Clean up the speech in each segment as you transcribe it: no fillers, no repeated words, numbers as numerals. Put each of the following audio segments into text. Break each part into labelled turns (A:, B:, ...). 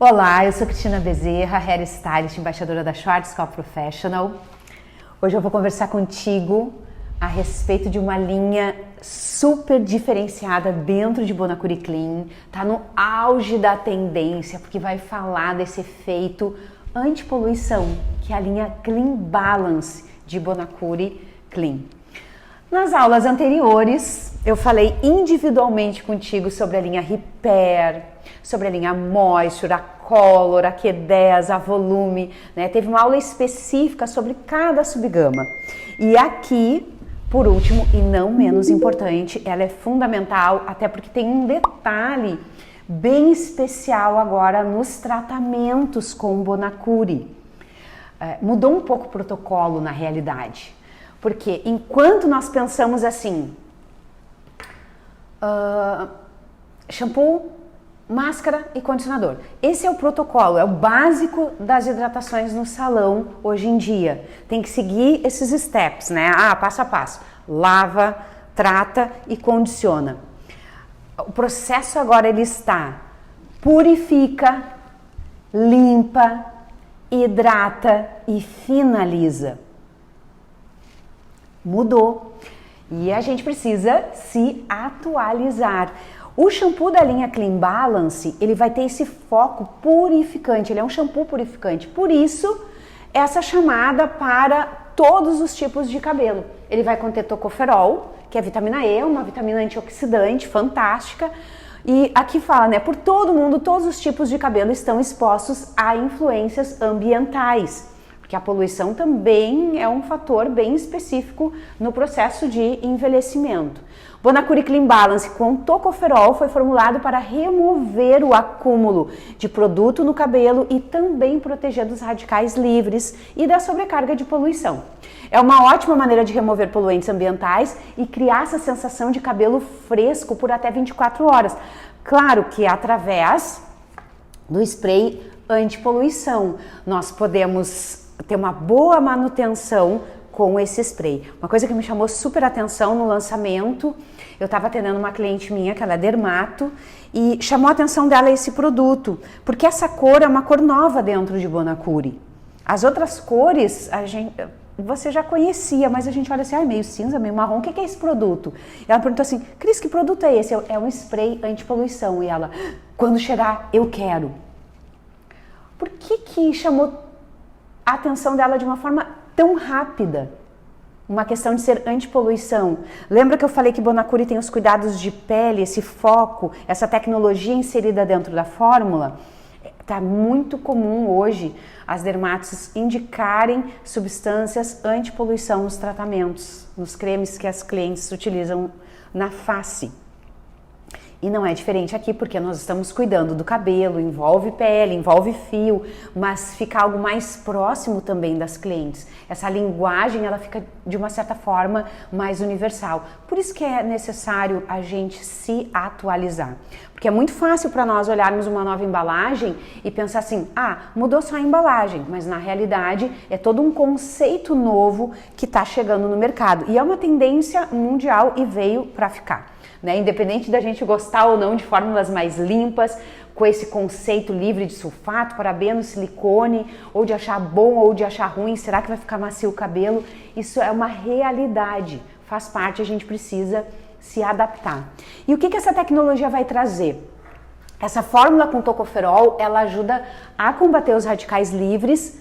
A: Olá, eu sou Cristina Bezerra, Hair Stylist, embaixadora da Schwarzkopf Professional. Hoje eu vou conversar contigo a respeito de uma linha super diferenciada dentro de Bonacure Clean. Tá no auge da tendência, porque vai falar desse efeito antipoluição, que é a linha Clean Balance de Bonacure Clean. Nas aulas anteriores, eu falei individualmente contigo sobre a linha Repair, sobre a linha Moisture, a Color, a Q10, a Volume, né? Teve uma aula específica sobre cada subgama. E aqui, por último e não menos importante, ela é fundamental, até porque tem um detalhe bem especial agora nos tratamentos com Bonacure. Mudou um pouco o protocolo na realidade. Porque enquanto nós pensamos assim, shampoo, máscara e condicionador. Esse é o protocolo, é o básico das hidratações no salão hoje em dia. Tem que seguir esses steps, né? Passo a passo. Lava, trata e condiciona. O processo agora ele está purifica, limpa, hidrata e finaliza. Mudou e a gente precisa se atualizar. O shampoo da linha Clean Balance, ele vai ter esse foco purificante, ele é um shampoo purificante, por isso essa chamada para todos os tipos de cabelo. Ele vai conter tocoferol, que é vitamina E, uma vitamina antioxidante fantástica, e aqui fala, né, por todo mundo, todos os tipos de cabelo estão expostos a influências ambientais. Que a poluição também é um fator bem específico no processo de envelhecimento. Bonacure Clean Balance com tocoferol foi formulado para remover o acúmulo de produto no cabelo e também proteger dos radicais livres e da sobrecarga de poluição. É uma ótima maneira de remover poluentes ambientais e criar essa sensação de cabelo fresco por até 24 horas. Claro que através do spray antipoluição nós podemos ter uma boa manutenção com esse spray. Uma coisa que me chamou super atenção no lançamento, eu estava atendendo uma cliente minha, que ela é dermato, e chamou a atenção dela esse produto, porque essa cor é uma cor nova dentro de Bonacure. As outras cores, você já conhecia, mas a gente olha assim, meio cinza, meio marrom, o que é esse produto? E ela perguntou assim, Cris, que produto é esse? É um spray antipoluição. E ela, quando chegar, eu quero. Por que chamou a atenção dela de uma forma tão rápida? Uma questão de ser antipoluição. Lembra que eu falei que Bonacure tem os cuidados de pele, esse foco, essa tecnologia inserida dentro da fórmula? Está muito comum hoje as dermatos indicarem substâncias antipoluição nos tratamentos, nos cremes que as clientes utilizam na face. E não é diferente aqui, porque nós estamos cuidando do cabelo, envolve pele, envolve fio, mas fica algo mais próximo também das clientes. Essa linguagem, ela fica de uma certa forma mais universal. Por isso que é necessário a gente se atualizar. Porque é muito fácil para nós olharmos uma nova embalagem e pensar assim, mudou só a embalagem, mas na realidade é todo um conceito novo que está chegando no mercado. E é uma tendência mundial e veio para ficar. Né? Independente da gente gostar ou não de fórmulas mais limpas, com esse conceito livre de sulfato, parabeno, silicone, ou de achar bom ou de achar ruim, será que vai ficar macio o cabelo? Isso é uma realidade, faz parte, a gente precisa se adaptar. E o que essa tecnologia vai trazer? Essa fórmula com tocoferol, ela ajuda a combater os radicais livres,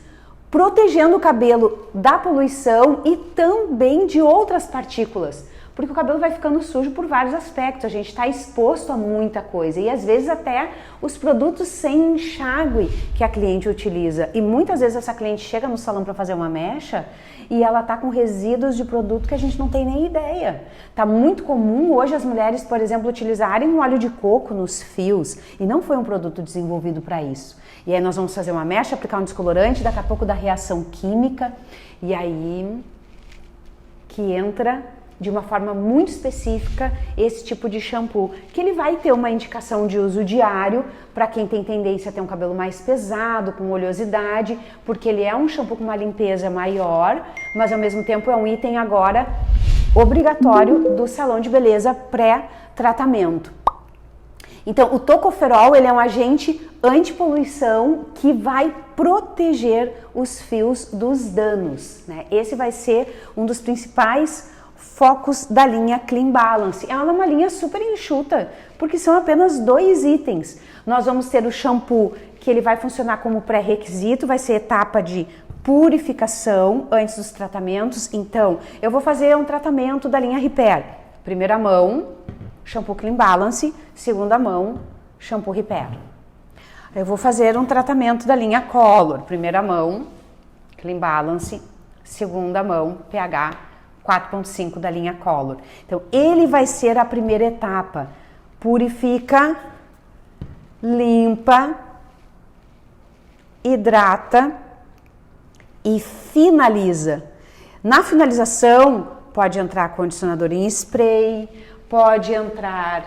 A: protegendo o cabelo da poluição e também de outras partículas. Porque o cabelo vai ficando sujo por vários aspectos, a gente está exposto a muita coisa e às vezes até os produtos sem enxágue que a cliente utiliza. E muitas vezes essa cliente chega no salão para fazer uma mecha e ela está com resíduos de produto que a gente não tem nem ideia. Tá muito comum hoje as mulheres, por exemplo, utilizarem um óleo de coco nos fios e não foi um produto desenvolvido para isso. E aí nós vamos fazer uma mecha, aplicar um descolorante, daqui a pouco dá reação química e aí que entra de uma forma muito específica esse tipo de shampoo, que ele vai ter uma indicação de uso diário para quem tem tendência a ter um cabelo mais pesado, com oleosidade, porque ele é um shampoo com uma limpeza maior, mas ao mesmo tempo é um item agora obrigatório do salão de beleza pré-tratamento. Então, o tocoferol, ele é um agente antipoluição que vai proteger os fios dos danos, né? Esse vai ser um dos principais focos da linha Clean Balance. Ela é uma linha super enxuta, porque são apenas 2 itens. Nós vamos ter o shampoo, que ele vai funcionar como pré-requisito, vai ser etapa de purificação antes dos tratamentos. Então, eu vou fazer um tratamento da linha Repair. Primeira mão, shampoo Clean Balance, segunda mão, shampoo Repair. Eu vou fazer um tratamento da linha Color. Primeira mão, Clean Balance, segunda mão, pH 4.5 da linha Color. Então, ele vai ser a primeira etapa. Purifica, limpa, hidrata e finaliza. Na finalização, pode entrar condicionador em spray, pode entrar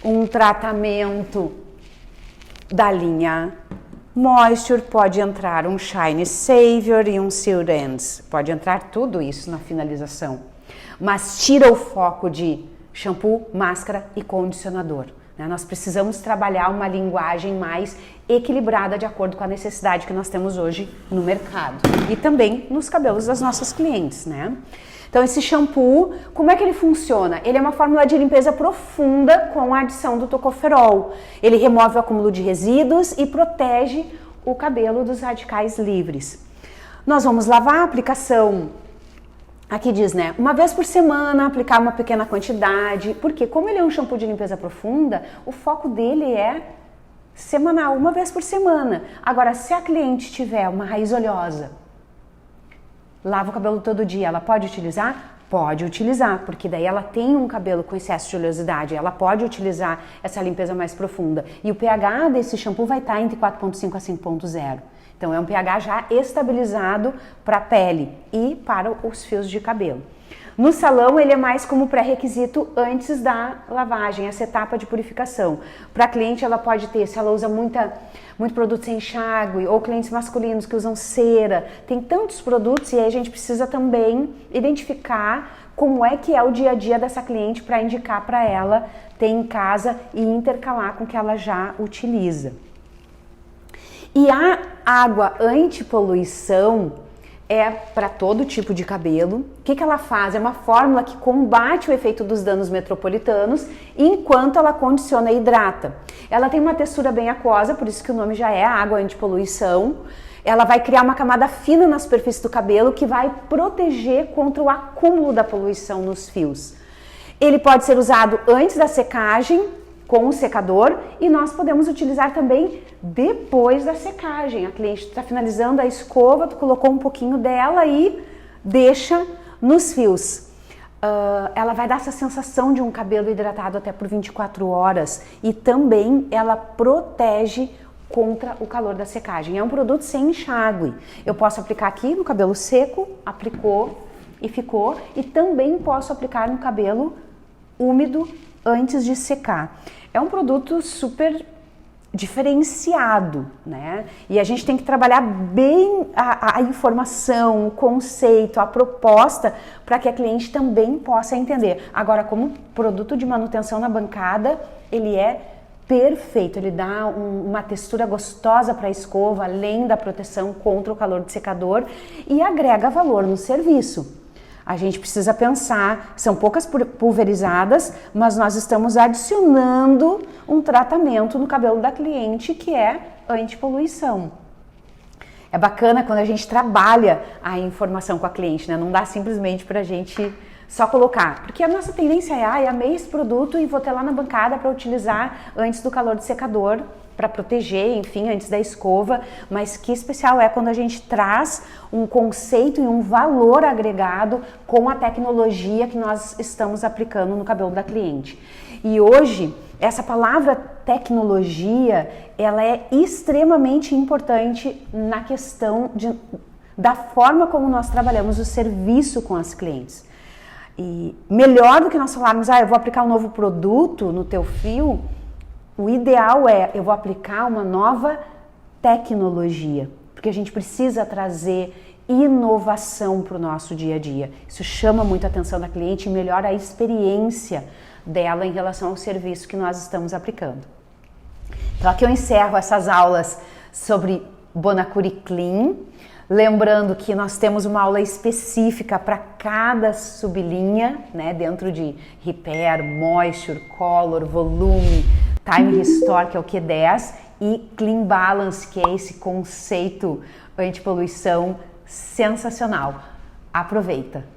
A: um tratamento da linha Moisture, pode entrar um Shine Savior e um Sealed Ends. Pode entrar tudo isso na finalização. Mas tira o foco de shampoo, máscara e condicionador. Né? Nós precisamos trabalhar uma linguagem mais equilibrada de acordo com a necessidade que nós temos hoje no mercado. E também nos cabelos das nossas clientes, né? Então, esse shampoo, como é que ele funciona? Ele é uma fórmula de limpeza profunda com a adição do tocoferol. Ele remove o acúmulo de resíduos e protege o cabelo dos radicais livres. Nós vamos lavar a aplicação, aqui diz, né, uma vez por semana, aplicar uma pequena quantidade, porque como ele é um shampoo de limpeza profunda, o foco dele é semanal, uma vez por semana. Agora, se a cliente tiver uma raiz oleosa, lava o cabelo todo dia, ela pode utilizar? Pode utilizar, porque daí ela tem um cabelo com excesso de oleosidade, ela pode utilizar essa limpeza mais profunda. E o pH desse shampoo vai estar entre 4.5 a 5.0. Então é um pH já estabilizado para a pele e para os fios de cabelo. No salão, ele é mais como pré-requisito antes da lavagem, essa etapa de purificação. Para a cliente, ela pode ter, se ela usa muito produto sem enxágue, ou clientes masculinos que usam cera, tem tantos produtos e aí a gente precisa também identificar como é que é o dia a dia dessa cliente para indicar para ela ter em casa e intercalar com o que ela já utiliza. E a água antipoluição é para todo tipo de cabelo. O que ela faz? É uma fórmula que combate o efeito dos danos metropolitanos enquanto ela condiciona e hidrata. Ela tem uma textura bem aquosa, por isso que o nome já é água antipoluição. Ela vai criar uma camada fina na superfície do cabelo que vai proteger contra o acúmulo da poluição nos fios. Ele pode ser usado antes da secagem, com o secador, e nós podemos utilizar também depois da secagem. A cliente está finalizando a escova, tu colocou um pouquinho dela e deixa nos fios. Ela vai dar essa sensação de um cabelo hidratado até por 24 horas e também ela protege contra o calor da secagem. É um produto sem enxágue. Eu posso aplicar aqui no cabelo seco, aplicou e ficou, e também posso aplicar no cabelo úmido antes de secar. É um produto super diferenciado, né? E a gente tem que trabalhar bem a informação, o conceito, a proposta, para que a cliente também possa entender. Agora, como produto de manutenção na bancada, ele é perfeito, ele dá uma textura gostosa para a escova, além da proteção contra o calor do secador, e agrega valor no serviço. A gente precisa pensar, são poucas pulverizadas, mas nós estamos adicionando um tratamento no cabelo da cliente que é antipoluição. É bacana quando a gente trabalha a informação com a cliente, né? Não dá simplesmente para a gente só colocar, porque a nossa tendência é, amei esse produto e vou ter lá na bancada para utilizar antes do calor do secador, para proteger, enfim, antes da escova, mas que especial é quando a gente traz um conceito e um valor agregado com a tecnologia que nós estamos aplicando no cabelo da cliente. E hoje, essa palavra tecnologia, ela é extremamente importante na questão da forma como nós trabalhamos o serviço com as clientes. E melhor do que nós falarmos, eu vou aplicar um novo produto no teu fio, o ideal é, eu vou aplicar uma nova tecnologia, porque a gente precisa trazer inovação para o nosso dia a dia. Isso chama muito a atenção da cliente e melhora a experiência dela em relação ao serviço que nós estamos aplicando. Então aqui eu encerro essas aulas sobre Bonacure Clean. Lembrando que nós temos uma aula específica para cada sublinha, né? Dentro de Repair, Moisture, Color, Volume, Time Restore, que é o Q10, e Clean Balance, que é esse conceito anti-poluição sensacional. Aproveita!